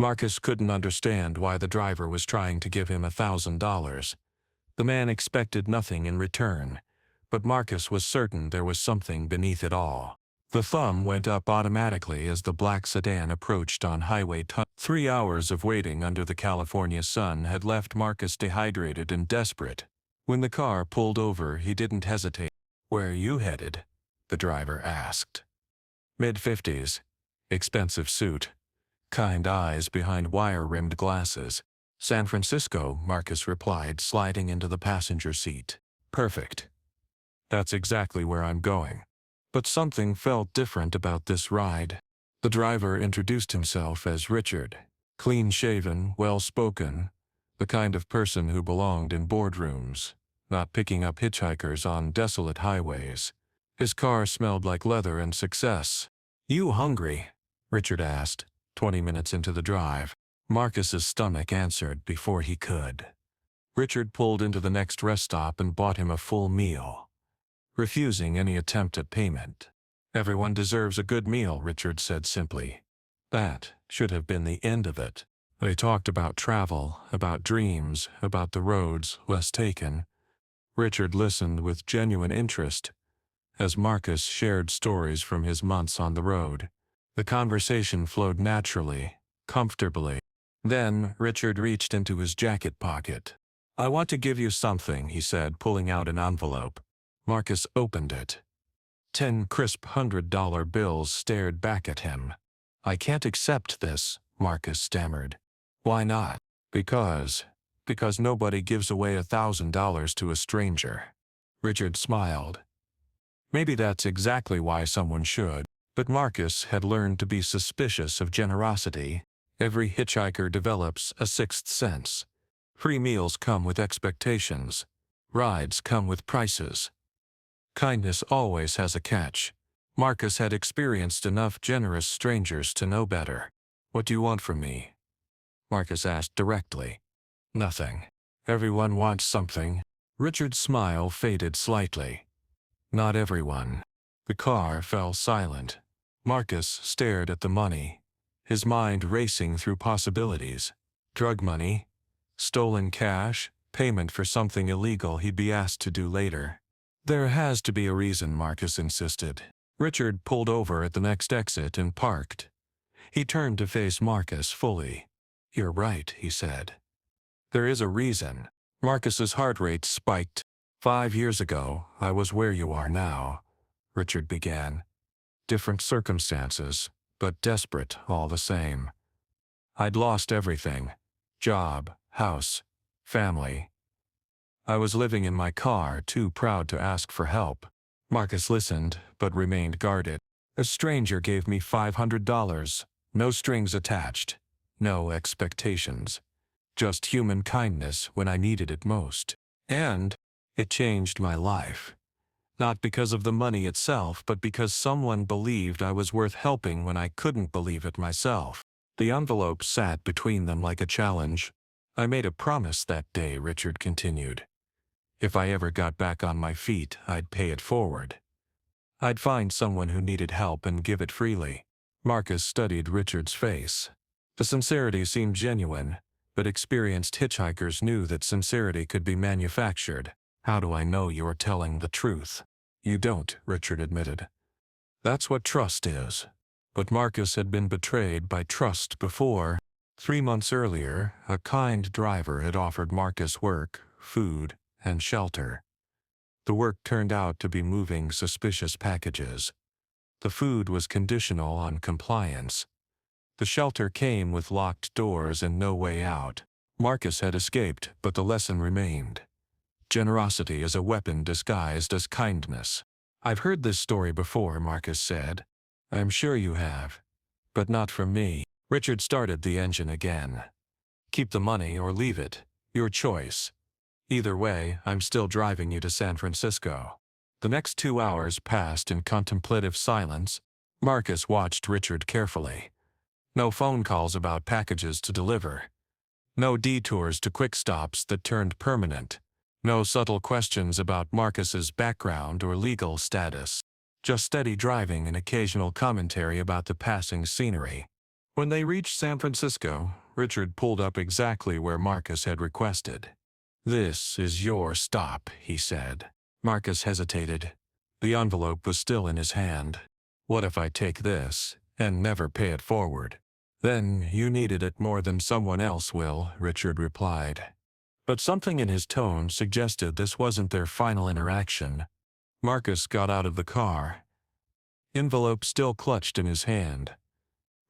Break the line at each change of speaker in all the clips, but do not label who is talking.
Marcus couldn't understand why the driver was trying to give him $1,000. The man expected nothing in return, but Marcus was certain there was something beneath it all. The thumb went up automatically as the black sedan approached on Highway 10. 3 hours of waiting under the California sun had left Marcus dehydrated and desperate. When the car pulled over, he didn't hesitate. "Where are you headed?" the driver asked. Mid-50s, expensive suit, kind eyes behind wire-rimmed glasses. "San Francisco," Marcus replied, sliding into the passenger seat. "Perfect. That's exactly where I'm going." But something felt different about this ride. The driver introduced himself as Richard, clean-shaven, well-spoken, the kind of person who belonged in boardrooms, not picking up hitchhikers on desolate highways. His car smelled like leather and success. "You hungry?" Richard asked, 20 minutes into the drive. Marcus's stomach answered before he could. Richard pulled into the next rest stop and bought him a full meal, refusing any attempt at payment. "Everyone deserves a good meal," Richard said simply. That should have been the end of it. They talked about travel, about dreams, about the roads less taken. Richard listened with genuine interest as Marcus shared stories from his months on the road. The conversation flowed naturally, comfortably. Then Richard reached into his jacket pocket. "I want to give you something," he said, pulling out an envelope. Marcus opened it. 10 crisp $100 bills stared back at him. "I can't accept this," Marcus stammered. "Why not?" Because nobody gives away $1,000 to a stranger." Richard smiled. Maybe that's exactly why someone should. But Marcus had learned to be suspicious of generosity. Every hitchhiker develops a sixth sense. Free meals come with expectations. Rides come with prices. Kindness always has a catch. Marcus had experienced enough generous strangers to know better. "What do you want from me?" Marcus asked directly. "Nothing. Everyone wants something." Richard's smile faded slightly. "Not everyone." The car fell silent. Marcus stared at the money, his mind racing through possibilities. Drug money, stolen cash, payment for something illegal he'd be asked to do later. "There has to be a reason," Marcus insisted. Richard pulled over at the next exit and parked. He turned to face Marcus fully. "You're right," he said. "There is a reason." Marcus's heart rate spiked. "5 years ago, I was where you are now," Richard began. "Different circumstances, but desperate all the same. I'd lost everything. Job, house, family. I was living in my car, too proud to ask for help." Marcus listened, but remained guarded. "A stranger gave me $500. No strings attached. No expectations. Just human kindness when I needed it most. And it changed my life. Not because of the money itself, but because someone believed I was worth helping when I couldn't believe it myself." The envelope sat between them like a challenge. "I made a promise that day," Richard continued. "If I ever got back on my feet, I'd pay it forward. I'd find someone who needed help and give it freely." Marcus studied Richard's face. The sincerity seemed genuine, but experienced hitchhikers knew that sincerity could be manufactured. "How do I know you're telling the truth?" "You don't," Richard admitted. "That's what trust is." But Marcus had been betrayed by trust before. 3 months earlier, a kind driver had offered Marcus work, food, and shelter. The work turned out to be moving suspicious packages. The food was conditional on compliance. The shelter came with locked doors and no way out. Marcus had escaped, but the lesson remained. Generosity is a weapon disguised as kindness. "I've heard this story before," Marcus said. "I'm sure you have. But not from me." Richard started the engine again. "Keep the money or leave it. Your choice. Either way, I'm still driving you to San Francisco." The next 2 hours passed in contemplative silence. Marcus watched Richard carefully. No phone calls about packages to deliver. No detours to quick stops that turned permanent. No subtle questions about Marcus's background or legal status. Just steady driving and occasional commentary about the passing scenery. When they reached San Francisco, Richard pulled up exactly where Marcus had requested. "This is your stop," he said. Marcus hesitated. The envelope was still in his hand. "What if I take this and never pay it forward?" "Then you needed it more than someone else will," Richard replied. But something in his tone suggested this wasn't their final interaction. Marcus got out of the car, envelope still clutched in his hand.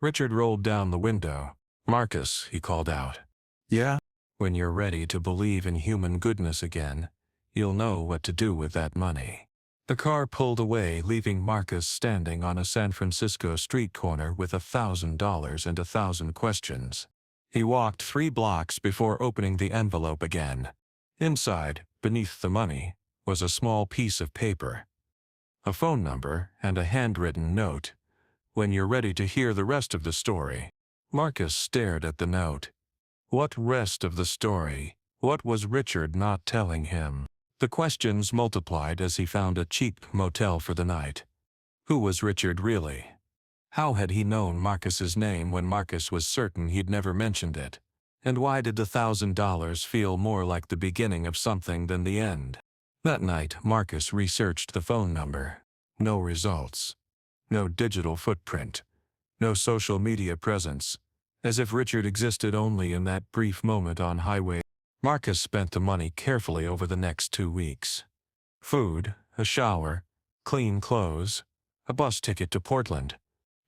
Richard rolled down the window. "Marcus," he called out. "Yeah?" "When you're ready to believe in human goodness again, you'll know what to do with that money." The car pulled away, leaving Marcus standing on a San Francisco street corner with $1,000 and 1,000 questions. He walked 3 blocks before opening the envelope again. Inside, beneath the money, was a small piece of paper, a phone number, and a handwritten note. "When you're ready to hear the rest of the story." Marcus stared at the note. What rest of the story? What was Richard not telling him? The questions multiplied as he found a cheap motel for the night. Who was Richard really? How had he known Marcus's name when Marcus was certain he'd never mentioned it? And why did the $1,000 feel more like the beginning of something than the end? That night, Marcus researched the phone number. No results. No digital footprint. No social media presence. As if Richard existed only in that brief moment on highway. Marcus spent the money carefully over the next 2 weeks. Food, a shower, clean clothes, a bus ticket to Portland.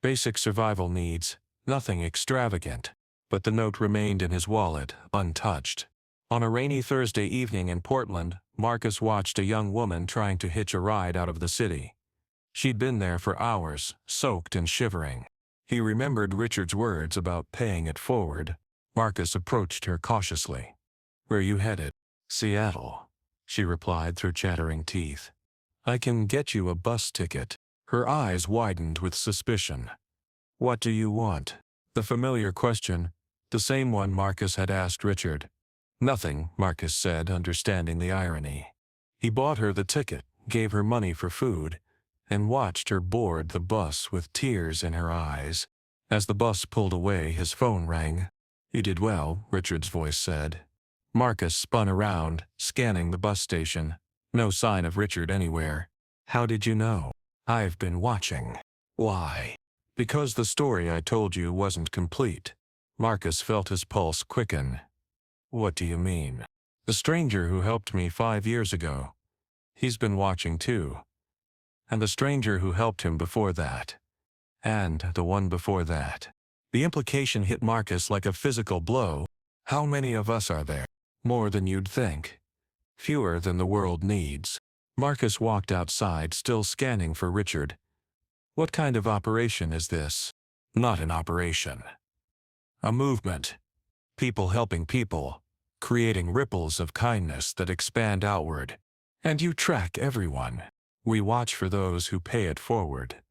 Basic survival needs, nothing extravagant. But the note remained in his wallet, untouched. On a rainy Thursday evening in Portland, Marcus watched a young woman trying to hitch a ride out of the city. She'd been there for hours, soaked and shivering. He remembered Richard's words about paying it forward. Marcus approached her cautiously. "Where you headed?" "Seattle," she replied through chattering teeth. "I can get you a bus ticket." Her eyes widened with suspicion. "What do you want?" The familiar question, the same one Marcus had asked Richard. "Nothing," Marcus said, understanding the irony. He bought her the ticket, gave her money for food, and watched her board the bus with tears in her eyes. As the bus pulled away, his phone rang. "You did well," Richard's voice said. Marcus spun around, scanning the bus station. No sign of Richard anywhere. "How did you know?" "I've been watching." "Why?" "Because the story I told you wasn't complete." Marcus felt his pulse quicken. "What do you mean?" "The stranger who helped me 5 years ago. He's been watching too. And the stranger who helped him before that. And the one before that." The implication hit Marcus like a physical blow. How many of us are there? More than you'd think. Fewer than the world needs. Marcus walked outside, still scanning for Richard. "What kind of operation is this?" "Not an operation. A movement. People helping people. Creating ripples of kindness that expand outward. And you track everyone. We watch for those who pay it forward.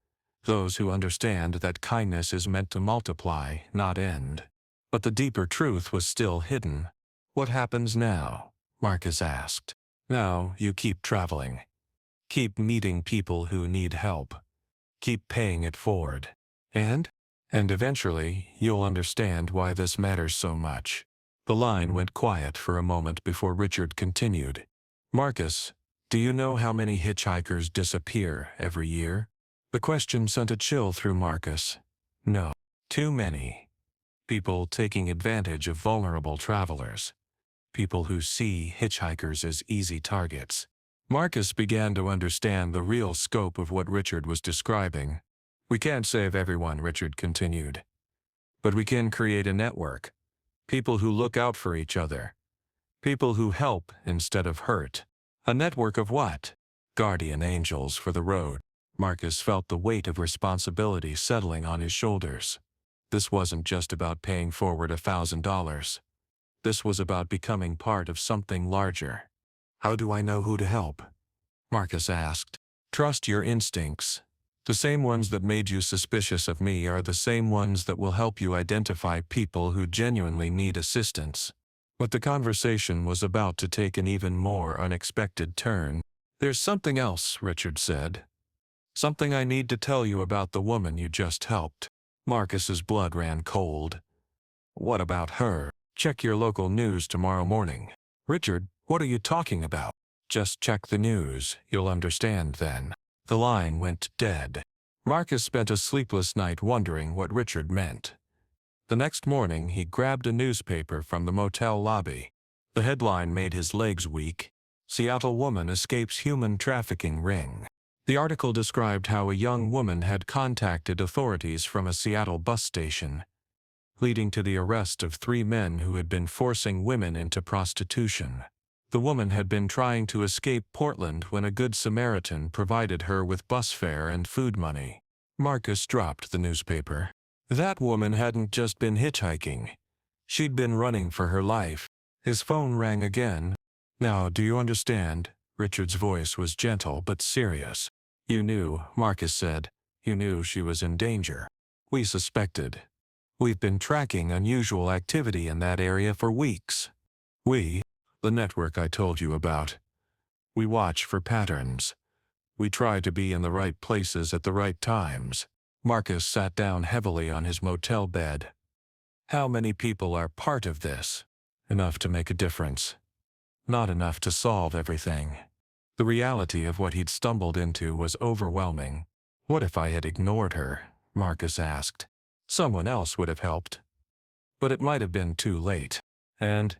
Those who understand that kindness is meant to multiply, not end." But the deeper truth was still hidden. "What happens now?" Marcus asked. "Now you keep traveling. Keep meeting people who need help. Keep paying it forward. And eventually, you'll understand why this matters so much." The line went quiet for a moment before Richard continued. "Marcus, do you know how many hitchhikers disappear every year?" The question sent a chill through Marcus. No. Too many. People taking advantage of vulnerable travelers. People who see hitchhikers as easy targets. Marcus began to understand the real scope of what Richard was describing. "We can't save everyone," Richard continued. "But we can create a network. People who look out for each other. People who help instead of hurt." "A network of what?" "Guardian angels for the road." Marcus felt the weight of responsibility settling on his shoulders. This wasn't just about paying forward $1,000. This was about becoming part of something larger. "How do I know who to help?" Marcus asked. "Trust your instincts. The same ones that made you suspicious of me are the same ones that will help you identify people who genuinely need assistance." But the conversation was about to take an even more unexpected turn. "There's something else," Richard said. "Something I need to tell you about the woman you just helped." Marcus's blood ran cold. What about her? Check your local news tomorrow morning. Richard, what are you talking about? Just check the news, you'll understand then. The line went dead. Marcus spent a sleepless night wondering what Richard meant. The next morning, he grabbed a newspaper from the motel lobby. The headline made his legs weak. Seattle woman escapes human trafficking ring. The article described how a young woman had contacted authorities from a Seattle bus station, leading to the arrest of 3 men who had been forcing women into prostitution. The woman had been trying to escape Portland when a Good Samaritan provided her with bus fare and food money. Marcus dropped the newspaper. That woman hadn't just been hitchhiking. She'd been running for her life. His phone rang again. Now, do you understand? Richard's voice was gentle but serious. You knew, Marcus said. You knew she was in danger. We suspected. We've been tracking unusual activity in that area for weeks. The network I told you about. We watch for patterns. We try to be in the right places at the right times. Marcus sat down heavily on his motel bed. How many people are part of this? Enough to make a difference. Not enough to solve everything. The reality of what he'd stumbled into was overwhelming. What if I had ignored her? Marcus asked. Someone else would have helped. But it might have been too late. And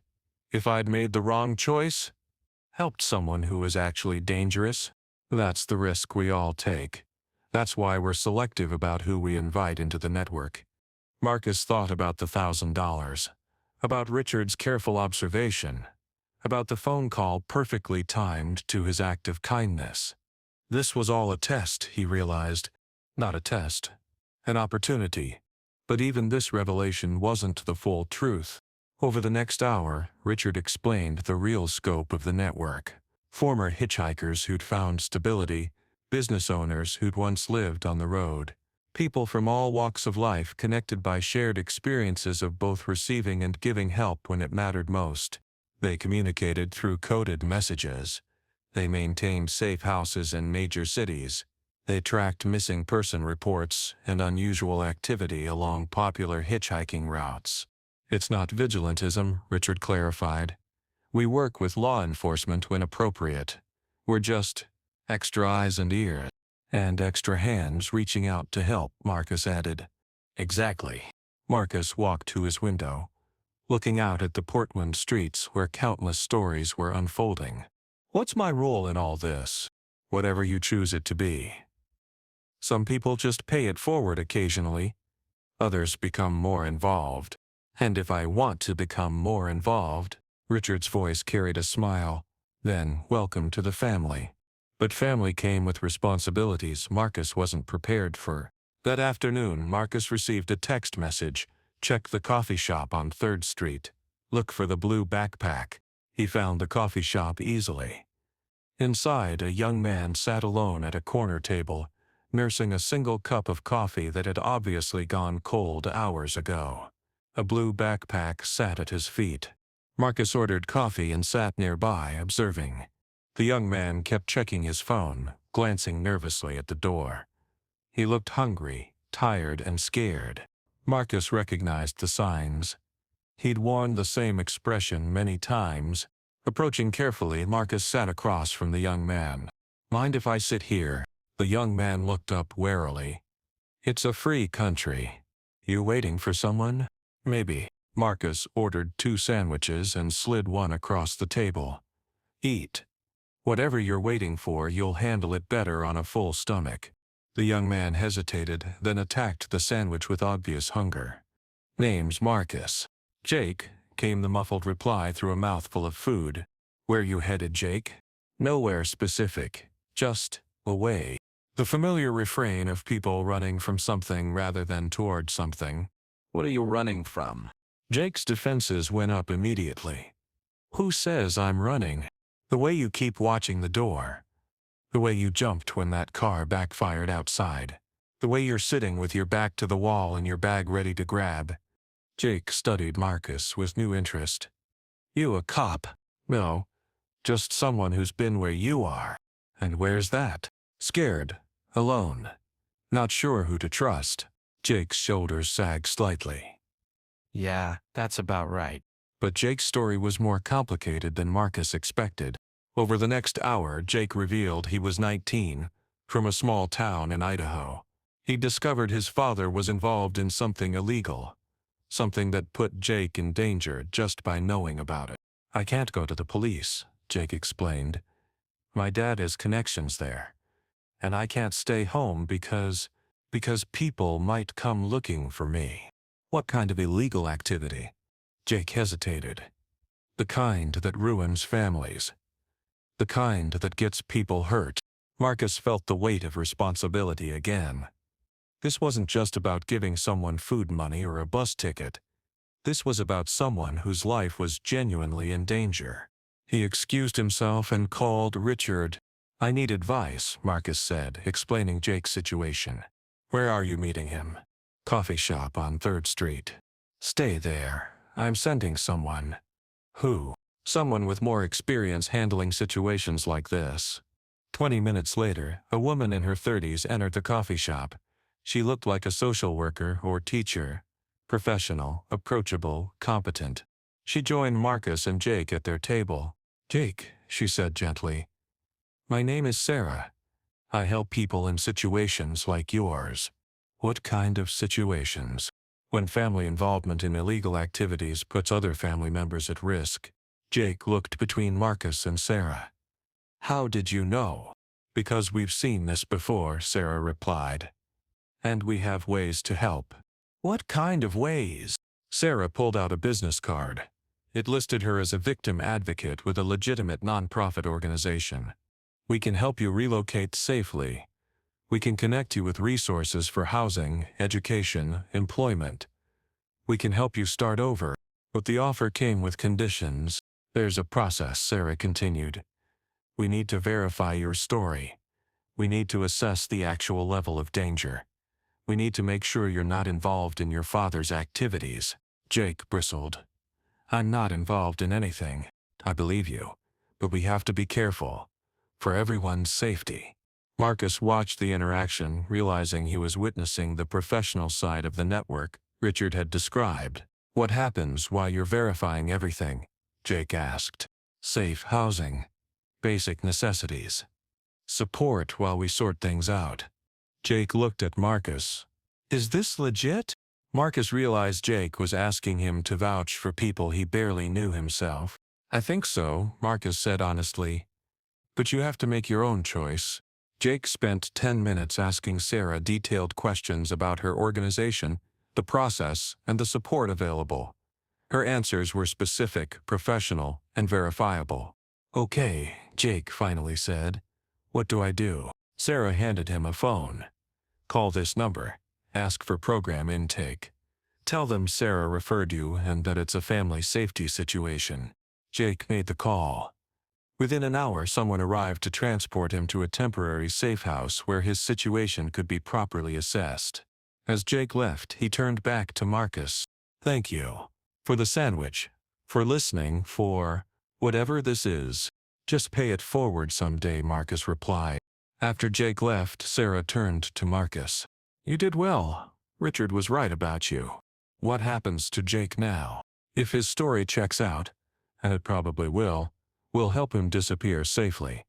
if I'd made the wrong choice? Helped someone who was actually dangerous? That's the risk we all take. That's why we're selective about who we invite into the network. Marcus thought about the $1,000, about Richard's careful observation, about the phone call perfectly timed to his act of kindness. This was all a test, he realized. Not a test. An opportunity. But even this revelation wasn't the full truth. Over the next hour, Richard explained the real scope of the network. Former hitchhikers who'd found stability, business owners who'd once lived on the road, people from all walks of life connected by shared experiences of both receiving and giving help when it mattered most. They communicated through coded messages. They maintained safe houses in major cities. They tracked missing person reports and unusual activity along popular hitchhiking routes. It's not vigilantism, Richard clarified. We work with law enforcement when appropriate. We're just extra eyes and ears. And extra hands reaching out to help, Marcus added. Exactly. Marcus walked to his window, looking out at the Portland streets where countless stories were unfolding. What's my role in all this? Whatever you choose it to be. Some people just pay it forward occasionally. Others become more involved. And if I want to become more involved, Richard's voice carried a smile, then welcome to the family. But family came with responsibilities Marcus wasn't prepared for. That afternoon, Marcus received a text message. Check the coffee shop on 3rd Street. Look for the blue backpack. He found the coffee shop easily. Inside, a young man sat alone at a corner table, nursing a single cup of coffee that had obviously gone cold hours ago. A blue backpack sat at his feet. Marcus ordered coffee and sat nearby, observing. The young man kept checking his phone, glancing nervously at the door. He looked hungry, tired, and scared. Marcus recognized the signs. He'd worn the same expression many times. Approaching carefully, Marcus sat across from the young man. Mind if I sit here? The young man looked up warily. It's a free country. You waiting for someone? Maybe. Marcus ordered 2 sandwiches and slid one across the table. Eat. Whatever you're waiting for, you'll handle it better on a full stomach. The young man hesitated, then attacked the sandwich with obvious hunger. Name's Marcus. Jake, came the muffled reply through a mouthful of food. Where you headed, Jake? Nowhere specific. Just away. The familiar refrain of people running from something rather than toward something. What are you running from? Jake's defenses went up immediately. Who says I'm running? The way you keep watching the door. The way you jumped when that car backfired outside. The way you're sitting with your back to the wall and your bag ready to grab. Jake studied Marcus with new interest. You a cop? No. Just someone who's been where you are. And where's that? Scared. Alone. Not sure who to trust. Jake's shoulders sagged slightly.
Yeah, that's about right.
But Jake's story was more complicated than Marcus expected. Over the next hour, Jake revealed he was 19, from a small town in Idaho. He discovered his father was involved in something illegal, something that put Jake in danger just by knowing about it. "I can't go to the police," Jake explained. "My dad has connections there, and I can't stay home because people might come looking for me." "What kind of illegal activity?" Jake hesitated. "The kind that ruins families. The kind that gets people hurt." Marcus felt the weight of responsibility again. This wasn't just about giving someone food money or a bus ticket. This was about someone whose life was genuinely in danger. He excused himself and called Richard. "I need advice," Marcus said, explaining Jake's situation. "Where are you meeting him?" "Coffee shop on 3rd Street. Stay there. I'm sending someone." "Who?" "Someone with more experience handling situations like this." 20 minutes later, a woman in her 30s entered the coffee shop. She looked like a social worker or teacher. Professional, approachable, competent. She joined Marcus and Jake at their table. "Jake," she said gently, "my name is Sarah. I help people in situations like yours." "What kind of situations?" "When family involvement in illegal activities puts other family members at risk." Jake looked between Marcus and Sarah. "How did you know?" "Because we've seen this before," Sarah replied. "And we have ways to help." "What kind of ways?" Sarah pulled out a business card. It listed her as a victim advocate with a legitimate nonprofit organization. "We can help you relocate safely. We can connect you with resources for housing, education, employment. We can help you start over." But the offer came with conditions. "There's a process," Sarah continued. "We need to verify your story. We need to assess the actual level of danger. We need to make sure you're not involved in your father's activities." Jake bristled. "I'm not involved in anything." "I believe you, but we have to be careful. For everyone's safety." Marcus watched the interaction, realizing he was witnessing the professional side of the network Richard had described. "What happens while you're verifying everything?" Jake asked. "Safe housing. Basic necessities. Support while we sort things out." Jake looked at Marcus. "Is this legit?" Marcus realized Jake was asking him to vouch for people he barely knew himself. "I think so," Marcus said honestly. "But you have to make your own choice." Jake spent 10 minutes asking Sarah detailed questions about her organization, the process, and the support available. Her answers were specific, professional, and verifiable. "Okay," Jake finally said. "What do I do?" Sarah handed him a phone. "Call this number. Ask for program intake. Tell them Sarah referred you and that it's a family safety situation." Jake made the call. Within an hour, someone arrived to transport him to a temporary safe house where his situation could be properly assessed. As Jake left, he turned back to Marcus. "Thank you. For the sandwich. For listening. For whatever this is. Just pay it forward someday," Marcus replied. After Jake left, Sarah turned to Marcus. "You did well. Richard was right about you. What happens to Jake now? If his story checks out, and it probably will, we'll help him disappear safely.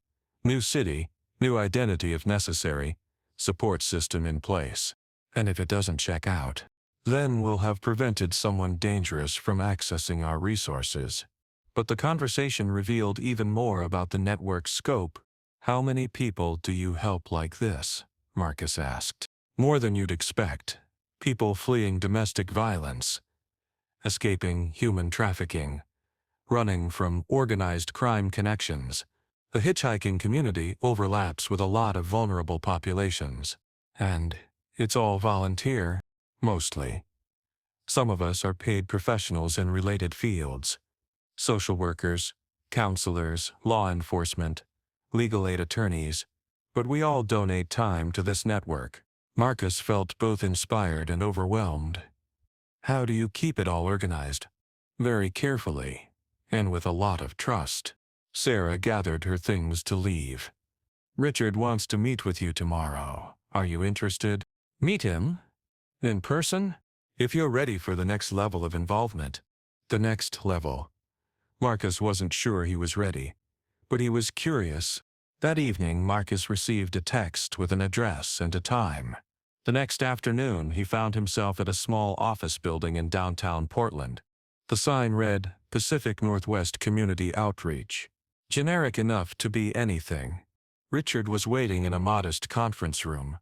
New city, new identity if necessary, support system in place. And if it doesn't check out, then we'll have prevented someone dangerous from accessing our resources." But the conversation revealed even more about the network's scope. "How many people do you help like this?" Marcus asked. "More than you'd expect. People fleeing domestic violence, escaping human trafficking, running from organized crime connections. The hitchhiking community overlaps with a lot of vulnerable populations. And it's all volunteer, mostly. Some of us are paid professionals in related fields. Social workers, counselors, law enforcement, legal aid attorneys. But we all donate time to this network." Marcus felt both inspired and overwhelmed. "How do you keep it all organized?" "Very carefully, and with a lot of trust." Sarah gathered her things to leave. "Richard wants to meet with you tomorrow. Are you interested?" "Meet him? In person? If you're ready for the next level of involvement. The next level. Marcus wasn't sure he was ready, but he was curious. That evening, Marcus received a text with an address and a time. The next afternoon, he found himself at a small office building in downtown Portland. The sign read, Pacific Northwest Community Outreach. Generic enough to be anything. Richard was waiting in a modest conference room.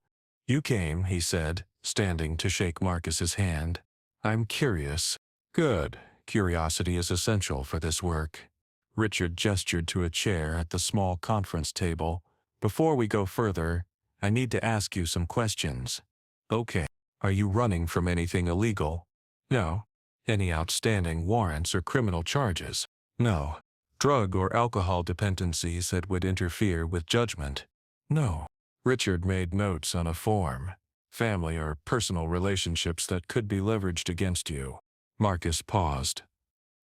You came, he said, standing to shake Marcus's hand. I'm curious. Good. Curiosity is essential for this work. Richard gestured to a chair at the small conference table. Before we go further, I need to ask you some questions. Okay. Are you running from anything illegal? No. Any outstanding warrants or criminal charges? No. Drug or alcohol dependencies that would interfere with judgment? No. Richard made notes on a form. Family or personal relationships that could be leveraged against you. Marcus paused.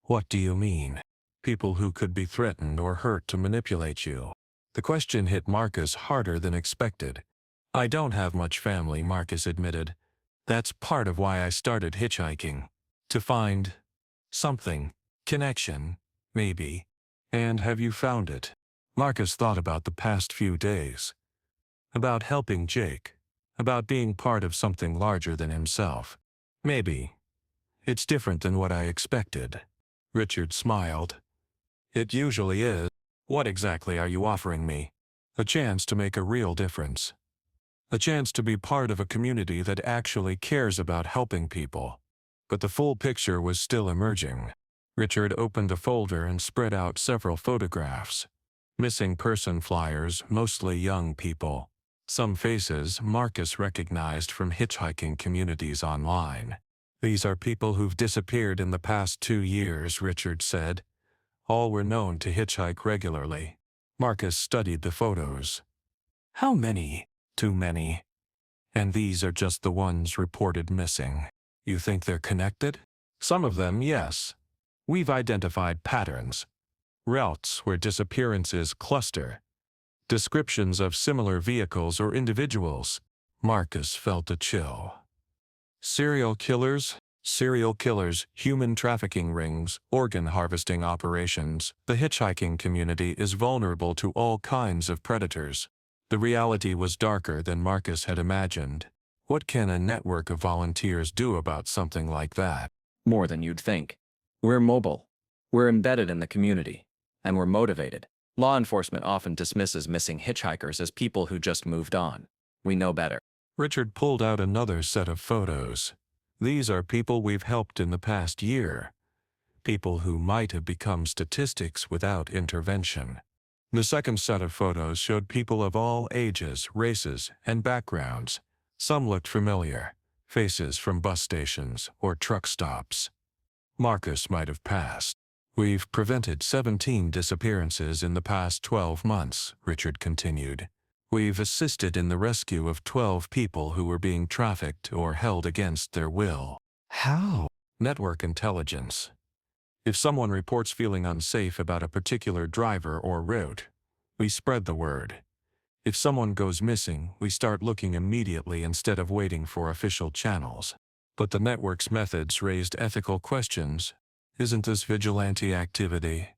What do you mean? People who could be threatened or hurt to manipulate you. The question hit Marcus harder than expected. I don't have much family, Marcus admitted. That's part of why I started hitchhiking. To find something. Connection, maybe. And have you found it? Marcus thought about the past few days. About helping Jake. About being part of something larger than himself. Maybe. It's different than what I expected. Richard smiled. It usually is. What exactly are you offering me? A chance to make a real difference. A chance to be part of a community that actually cares about helping people. But the full picture was still emerging. Richard opened a folder and spread out several photographs. Missing person flyers, mostly young people. Some faces Marcus recognized from hitchhiking communities online. These are people who've disappeared in the past 2 years, Richard said. All were known to hitchhike regularly. Marcus studied the photos. How many? Too many. And these are just the ones reported missing. You think they're connected? Some of them, yes. We've identified patterns. Routes where disappearances cluster. Descriptions of similar vehicles or individuals. Marcus felt a chill. Serial killers? Serial killers, human trafficking rings, organ harvesting operations. The hitchhiking community is vulnerable to all kinds of predators. The reality was darker than Marcus had imagined. What can a network of volunteers do about something like that?
More than you'd think. We're mobile. We're embedded in the community. And we're motivated. Law enforcement often dismisses missing hitchhikers as people who just moved on. We know better.
Richard pulled out another set of photos. These are people we've helped in the past year. People who might have become statistics without intervention. The second set of photos showed people of all ages, races, and backgrounds. Some looked familiar. Faces from bus stations or truck stops. Marcus might have passed. We've prevented 17 disappearances in the past 12 months, Richard continued. We've assisted in the rescue of 12 people who were being trafficked or held against their will.
How?
Network intelligence. If someone reports feeling unsafe about a particular driver or route, we spread the word. If someone goes missing, we start looking immediately instead of waiting for official channels. But the network's methods raised ethical questions. Isn't this vigilante activity?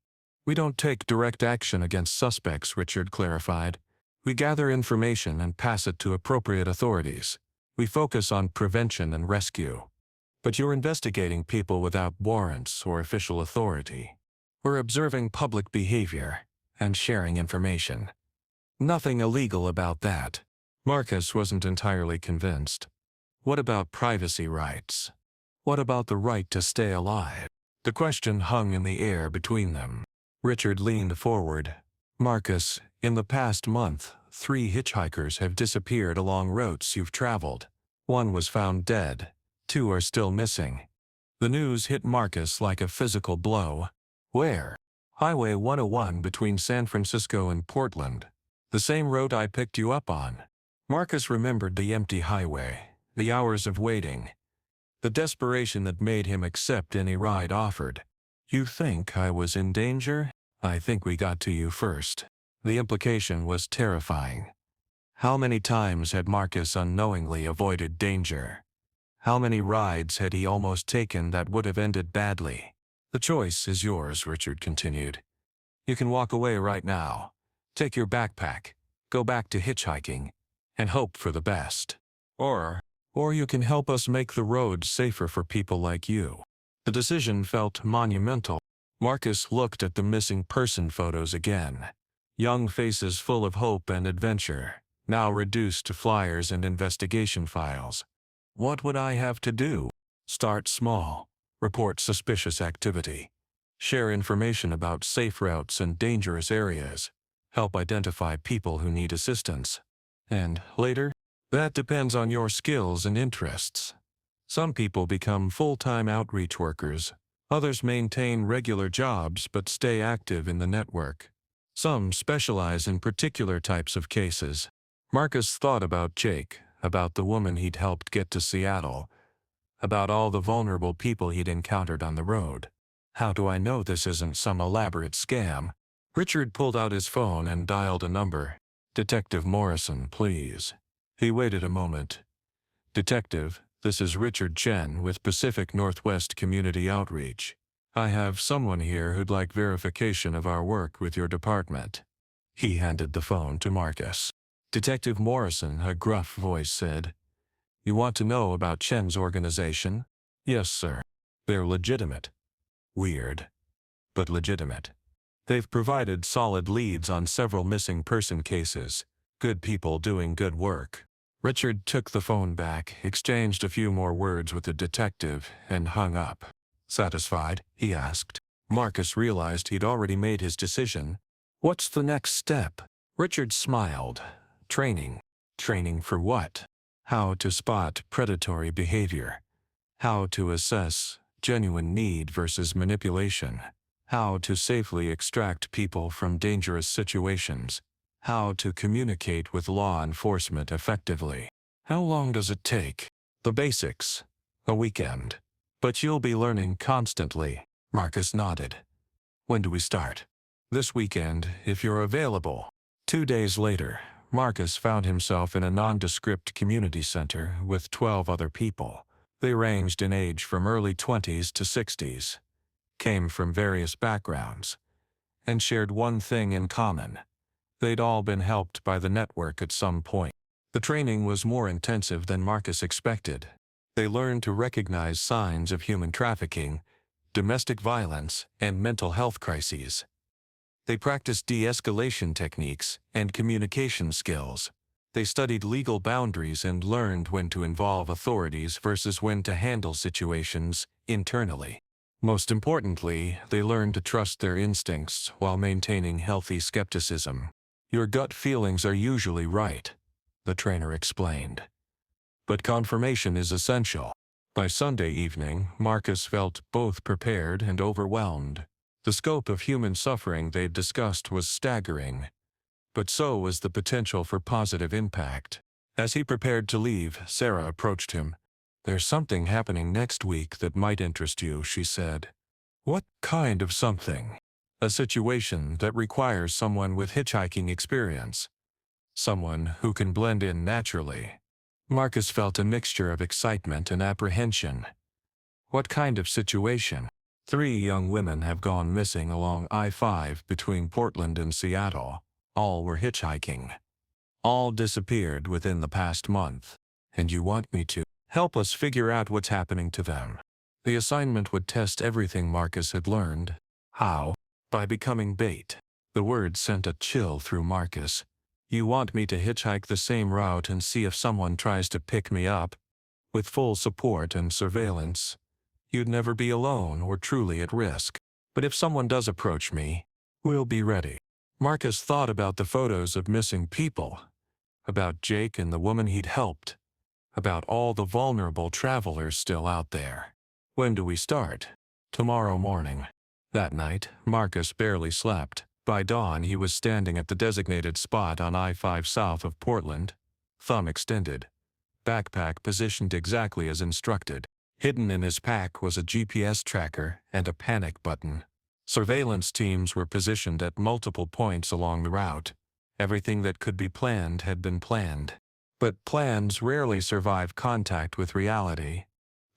We don't take direct action against suspects, Richard clarified. We gather information and pass it to appropriate authorities. We focus on prevention and rescue. But you're investigating people without warrants or official authority. We're observing public behavior and sharing information. Nothing illegal about that. Marcus wasn't entirely convinced. What about privacy rights? What about the right to stay alive? The question hung in the air between them. Richard leaned forward. Marcus, in the past month, 3 hitchhikers have disappeared along routes you've traveled. 1 was found dead. 2 are still missing. The news hit Marcus like a physical blow. Where? Highway 101 between San Francisco and Portland. The same road I picked you up on. Marcus remembered the empty highway, the hours of waiting, the desperation that made him accept any ride offered. You think I was in danger? I think we got to you first. The implication was terrifying. How many times had Marcus unknowingly avoided danger? How many rides had he almost taken that would have ended badly? The choice is yours, Richard continued. You can walk away right now. Take your backpack, go back to hitchhiking, and hope for the best. Or you can help us make the road safer for people like you. The decision felt monumental. Marcus looked at the missing person photos again. Young faces full of hope and adventure, now reduced to flyers and investigation files. What would I have to do? Start small. Report suspicious activity. Share information about safe routes and dangerous areas. Help identify people who need assistance. And later? That depends on your skills and interests. Some people become full-time outreach workers. Others maintain regular jobs but stay active in the network. Some specialize in particular types of cases. Marcus thought about Jake, about the woman he'd helped get to Seattle, about all the vulnerable people he'd encountered on the road. How do I know this isn't some elaborate scam? Richard pulled out his phone and dialed a number. Detective Morrison, please. He waited a moment. Detective, this is Richard Chen with Pacific Northwest Community Outreach. I have someone here who'd like verification of our work with your department. He handed the phone to Marcus. Detective Morrison, a gruff voice said, You want to know about Chen's organization? Yes, sir. They're legitimate. Weird, but legitimate. They've provided solid leads on several missing person cases. Good people doing good work. Richard took the phone back, exchanged a few more words with the detective, and hung up. Satisfied? He asked. Marcus realized he'd already made his decision. What's the next step? Richard smiled. Training. Training for what? How to spot predatory behavior. How to assess genuine need versus manipulation. How to safely extract people from dangerous situations. How to communicate with law enforcement effectively. How long does it take? The basics. A weekend. But you'll be learning constantly. Marcus nodded. When do we start? This weekend, if you're available. 2 days later, Marcus found himself in a nondescript community center with 12 other people. They ranged in age from early 20s to 60s, came from various backgrounds, and shared one thing in common. They'd all been helped by the network at some point. The training was more intensive than Marcus expected. They learned to recognize signs of human trafficking, domestic violence, and mental health crises. They practiced de-escalation techniques and communication skills. They studied legal boundaries and learned when to involve authorities versus when to handle situations internally. Most importantly, they learned to trust their instincts while maintaining healthy skepticism. Your gut feelings are usually right, the trainer explained. But confirmation is essential. By Sunday evening, Marcus felt both prepared and overwhelmed. The scope of human suffering they'd discussed was staggering, but so was the potential for positive impact. As he prepared to leave, Sarah approached him. There's something happening next week that might interest you, she said. What kind of something? A situation that requires someone with hitchhiking experience. Someone who can blend in naturally. Marcus felt a mixture of excitement and apprehension. What kind of situation? 3 young women have gone missing along I-5 between Portland and Seattle. All were hitchhiking. All disappeared within the past month. And you want me to help us figure out what's happening to them. The assignment would test everything Marcus had learned. How? By becoming bait. The word sent a chill through Marcus. You want me to hitchhike the same route and see if someone tries to pick me up? With full support and surveillance. You'd never be alone or truly at risk. But if someone does approach me, we'll be ready. Marcus thought about the photos of missing people, about Jake and the woman he'd helped, about all the vulnerable travelers still out there. When do we start? Tomorrow morning. That night, Marcus barely slept. By dawn, he was standing at the designated spot on I-5 south of Portland, thumb extended, backpack positioned exactly as instructed. Hidden in his pack was a GPS tracker and a panic button. Surveillance teams were positioned at multiple points along the route. Everything that could be planned had been planned. But plans rarely survive contact with reality.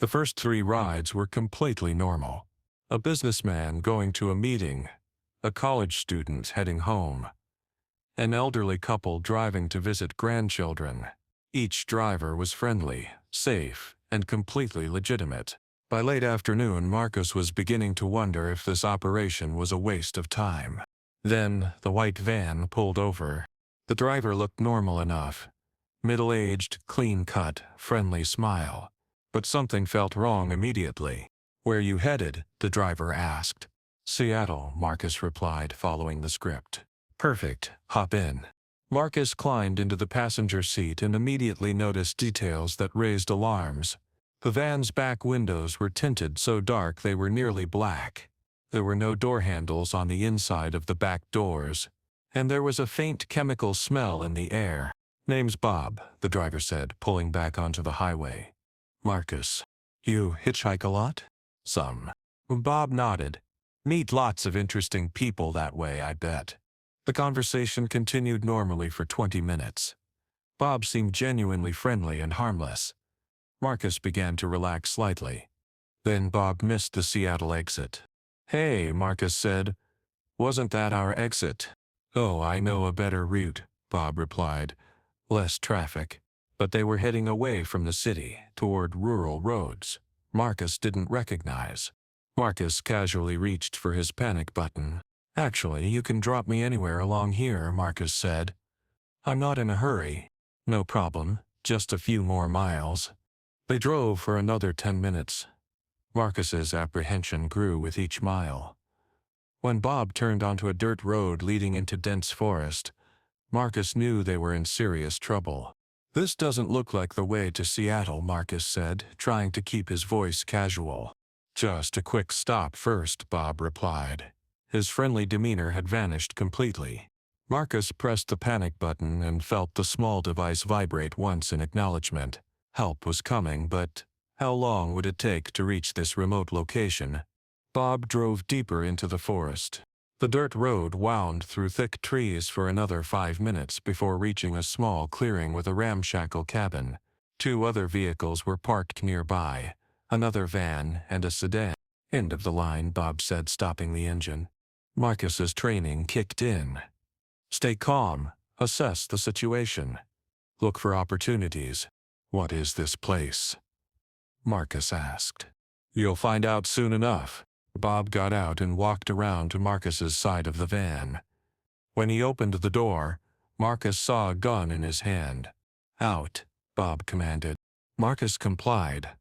The first 3 rides were completely normal. A businessman going to a meeting, a college student heading home, an elderly couple driving to visit grandchildren. Each driver was friendly, safe, and completely legitimate. By late afternoon, Marcus was beginning to wonder if this operation was a waste of time. Then, the white van pulled over. The driver looked normal enough. Middle-aged, clean-cut, friendly smile. But something felt wrong immediately. "Where you headed?" the driver asked. "Seattle," Marcus replied, following the script. "Perfect. Hop in." Marcus climbed into the passenger seat and immediately noticed details that raised alarms. The van's back windows were tinted so dark they were nearly black. There were no door handles on the inside of the back doors, and there was a faint chemical smell in the air. "Name's Bob," the driver said, pulling back onto the highway. "Marcus, you hitchhike a lot?" "Some." Bob nodded. "Meet lots of interesting people that way, I bet." The conversation continued normally for 20 minutes. Bob seemed genuinely friendly and harmless. Marcus began to relax slightly. Then Bob missed the Seattle exit. "Hey," Marcus said. "Wasn't that our exit?" "Oh, I know a better route," Bob replied. "Less traffic." But they were heading away from the city, toward rural roads Marcus didn't recognize. Marcus casually reached for his panic button. "Actually, you can drop me anywhere along here," Marcus said. "I'm not in a hurry." "No problem, just a few more miles." They drove for another 10 minutes. Marcus's apprehension grew with each mile. When Bob turned onto a dirt road leading into dense forest, Marcus knew they were in serious trouble. "This doesn't look like the way to Seattle," Marcus said, trying to keep his voice casual. "Just a quick stop first," Bob replied. His friendly demeanor had vanished completely. Marcus pressed the panic button and felt the small device vibrate once in acknowledgement. Help was coming, but how long would it take to reach this remote location? Bob drove deeper into the forest. The dirt road wound through thick trees for another 5 minutes before reaching a small clearing with a ramshackle cabin. 2 other vehicles were parked nearby, another van and a sedan. "End of the line," Bob said, stopping the engine. Marcus's training kicked in. Stay calm, assess the situation, look for opportunities. "What is this place?" Marcus asked. "You'll find out soon enough." Bob got out and walked around to Marcus's side of the van. When he opened the door, Marcus saw a gun in his hand. "Out," Bob commanded. Marcus complied,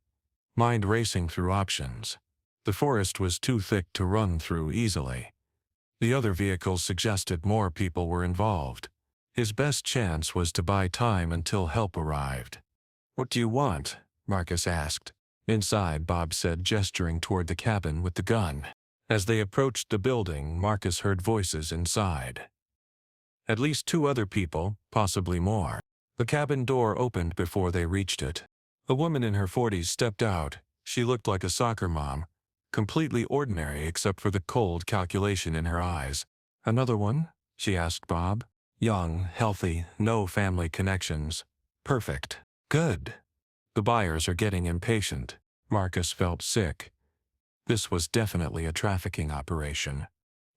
mind racing through options. The forest was too thick to run through easily. The other vehicles suggested more people were involved. His best chance was to buy time until help arrived. "What do you want?" Marcus asked. "Inside," Bob said, gesturing toward the cabin with the gun. As they approached the building, Marcus heard voices inside. At least 2 other people, possibly more. The cabin door opened before they reached it. A woman in her 40s stepped out. She looked like a soccer mom, completely ordinary except for the cold calculation in her eyes. "Another one?" she asked Bob. "Young, healthy, no family connections." "Perfect. Good." The buyers are getting impatient. Marcus felt sick. This was definitely a trafficking operation.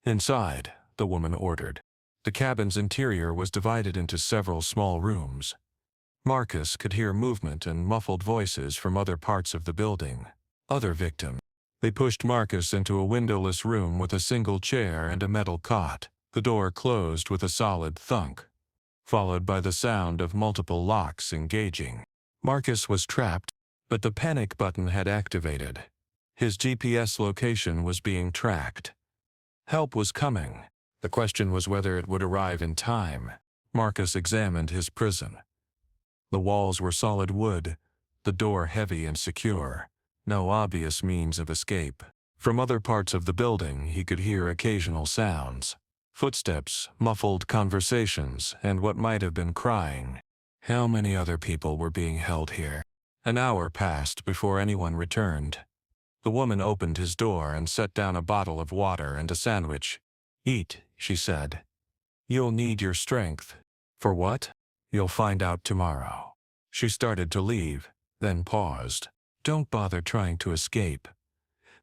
"Inside," the woman ordered. The cabin's interior was divided into several small rooms. Marcus could hear movement and muffled voices from other parts of the building. Other victims. They pushed Marcus into a windowless room with a single chair and a metal cot. The door closed with a solid thunk, followed by the sound of multiple locks engaging. Marcus was trapped, but the panic button had activated. His GPS location was being tracked. Help was coming. The question was whether it would arrive in time. Marcus examined his prison. The walls were solid wood, the door heavy and secure. No obvious means of escape. From other parts of the building, he could hear occasional sounds. Footsteps, muffled conversations, and what might have been crying. How many other people were being held here? An hour passed before anyone returned. The woman opened his door and set down a bottle of water and a sandwich. "Eat," she said. "You'll need your strength." "For what?" "You'll find out tomorrow." She started to leave, then paused. Don't bother trying to escape.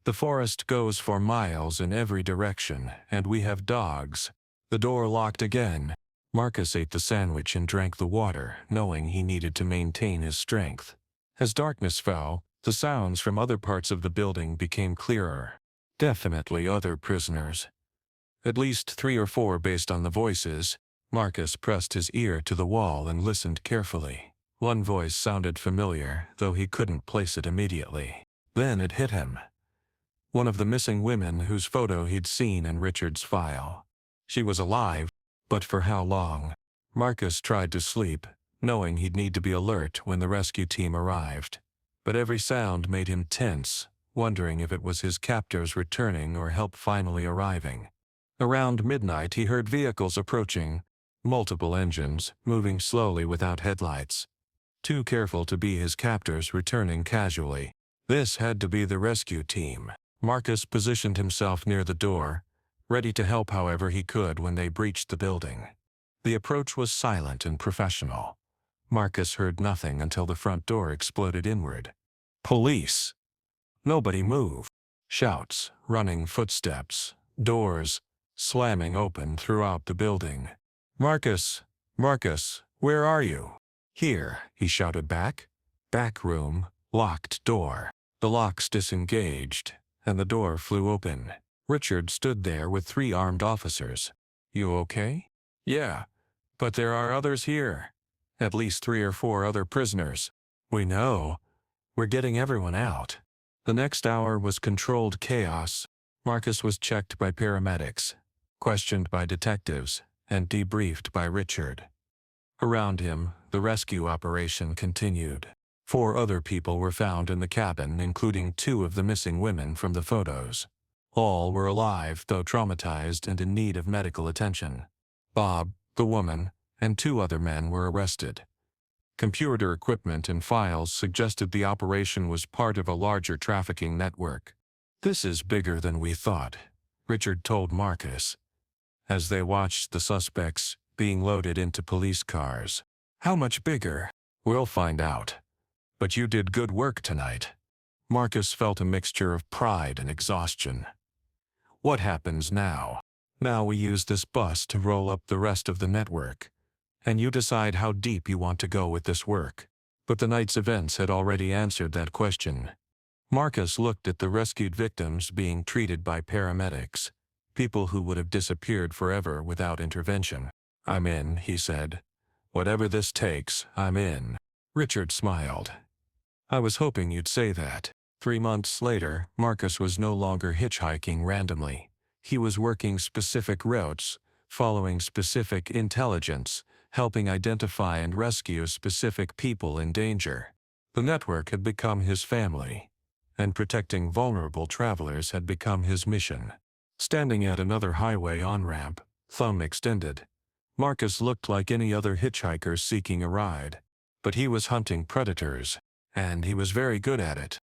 The forest goes for miles in every direction, and we have dogs. The door locked again. Marcus ate the sandwich and drank the water, knowing he needed to maintain his strength. As darkness fell, the sounds from other parts of the building became clearer. Definitely other prisoners. At least 3 or 4 based on the voices. Marcus pressed his ear to the wall and listened carefully. One voice sounded familiar, though he couldn't place it immediately. Then it hit him. One of the missing women whose photo he'd seen in Richard's file. She was alive, but for how long? Marcus tried to sleep, knowing he'd need to be alert when the rescue team arrived. But every sound made him tense, wondering if it was his captors returning or help finally arriving. Around midnight he heard vehicles approaching, multiple engines, moving slowly without headlights. Too careful to be his captors returning casually. This had to be the rescue team. Marcus positioned himself near the door, ready to help however he could when they breached the building. The approach was silent and professional. Marcus heard nothing until the front door exploded inward. Police! Nobody moved. Shouts, running footsteps, doors slamming open throughout the building. Marcus! Marcus, where are you? Here, he shouted back. Back room, locked door. The locks disengaged, and the door flew open. Richard stood there with 3 armed officers. You okay? Yeah, but there are others here. At least 3 or 4 other prisoners. We know. We're getting everyone out. The next hour was controlled chaos. Marcus was checked by paramedics, questioned by detectives, and debriefed by Richard. Around him, the rescue operation continued. 4 other people were found in the cabin, including 2 of the missing women from the photos. All were alive, though traumatized and in need of medical attention. Bob, the woman, and 2 other men were arrested. Computer equipment and files suggested the operation was part of a larger trafficking network. This is bigger than we thought, Richard told Marcus, as they watched the suspects being loaded into police cars. How much bigger? We'll find out. But you did good work tonight. Marcus felt a mixture of pride and exhaustion. What happens now? Now we use this bus to roll up the rest of the network. And you decide how deep you want to go with this work. But the night's events had already answered that question. Marcus looked at the rescued victims being treated by paramedics, people who would have disappeared forever without intervention. I'm in, he said. Whatever this takes, I'm in. Richard smiled. I was hoping you'd say that. 3 months later, Marcus was no longer hitchhiking randomly. He was working specific routes, following specific intelligence, helping identify and rescue specific people in danger. The network had become his family, and protecting vulnerable travelers had become his mission. Standing at another highway on-ramp, thumb extended, Marcus looked like any other hitchhiker seeking a ride. But he was hunting predators, and he was very good at it.